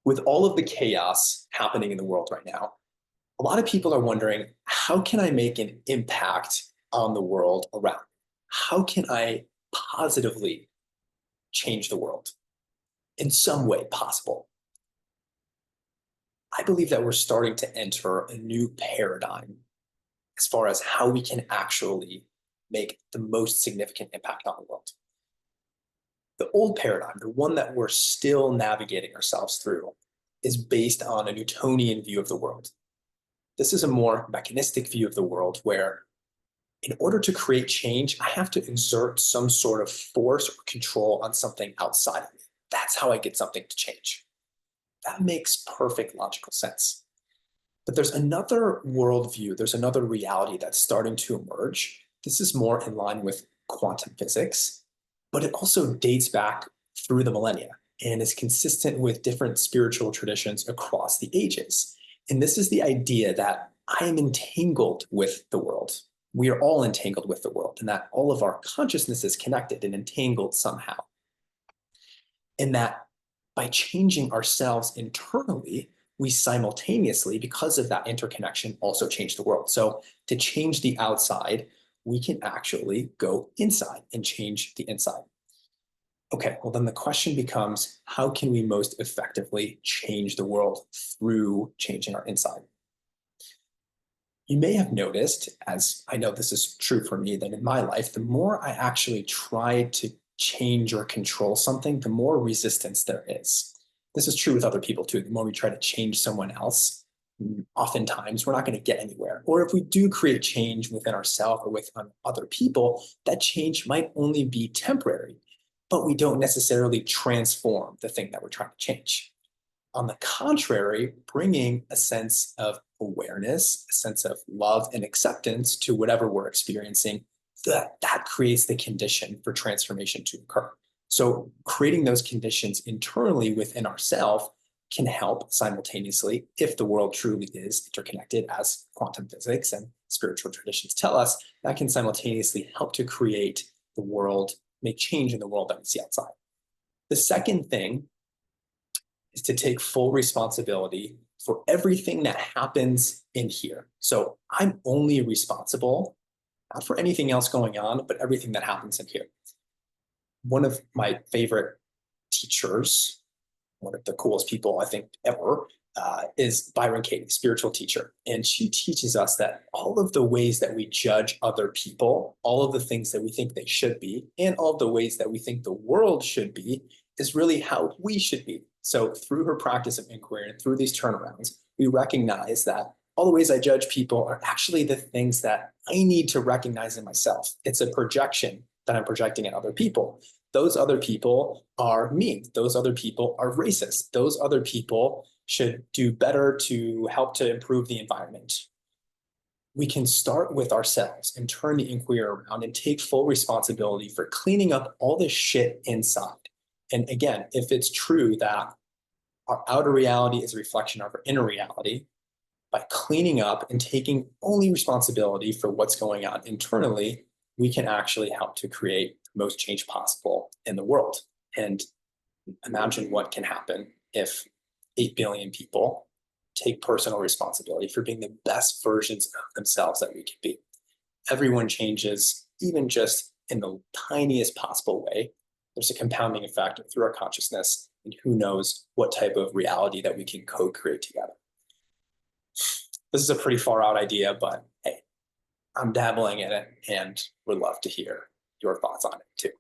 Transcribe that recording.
With all of the chaos happening in the world right now, a lot of people are wondering, how can I make an impact on the world around me? How can I positively change the world in some way possible? I believe that we're starting to enter a new paradigm as far as how we can actually make the most significant impact on the world. The old paradigm, the one that we're still navigating ourselves through, is based on a Newtonian view of the world. This is a more mechanistic view of the world where, in order to create change, I have to exert some sort of force or control on something outside of me. That's how I get something to change. That makes perfect logical sense. But there's another worldview, there's another reality that's starting to emerge. This is more in line with quantum physics, but it also dates back through the millennia and is consistent with different spiritual traditions across the ages. And this is the idea that I am entangled with the world. We are all entangled with the world, and that all of our consciousness is connected and entangled somehow. And that by changing ourselves internally, we simultaneously, because of that interconnection, also change the world. So to change the outside, we can actually go inside and change the inside. Okay, well then the question becomes, how can we most effectively change the world through changing our inside? You may have noticed, as I know this is true for me, that in my life, the more I actually try to change or control something, the more resistance there is. This is true with other people too. The more we try to change someone else, oftentimes we're not going to get anywhere. Or if we do create change within ourselves or with other people, that change might only be temporary, but we don't necessarily transform the thing that we're trying to change. On the contrary, bringing a sense of awareness, a sense of love and acceptance to whatever we're experiencing, that creates the condition for transformation to occur. So creating those conditions internally within ourselves can help simultaneously, if the world truly is interconnected, as quantum physics and spiritual traditions tell us, that can simultaneously help to create the world, make change in the world that we see outside. The second thing is to take full responsibility for everything that happens in here. So I'm only responsible, not for anything else going on, but everything that happens in here. One of my favorite teachers, one of the coolest people I think ever, is Byron Katie, spiritual teacher. And she teaches us that all of the ways that we judge other people, all of the things that we think they should be, and all of the ways that we think the world should be, is really how we should be. So through her practice of inquiry and through these turnarounds, we recognize that all the ways I judge people are actually the things that I need to recognize in myself. It's a projection that I'm projecting at other people. Those other people are mean. Those other people are racist. Those other people should do better to help to improve the environment. We can start with ourselves and turn the inquiry around and take full responsibility for cleaning up all this shit inside. And again, if it's true that our outer reality is a reflection of our inner reality, by cleaning up and taking only responsibility for what's going on internally, we can actually help to create the most change possible in the world. And imagine what can happen if 8 billion people take personal responsibility for being the best versions of themselves that we can be. Everyone changes, even just in the tiniest possible way. There's a compounding effect through our consciousness, and who knows what type of reality that we can co-create together. This is a pretty far out idea, but hey, I'm dabbling in it and would love to hear your thoughts on it too.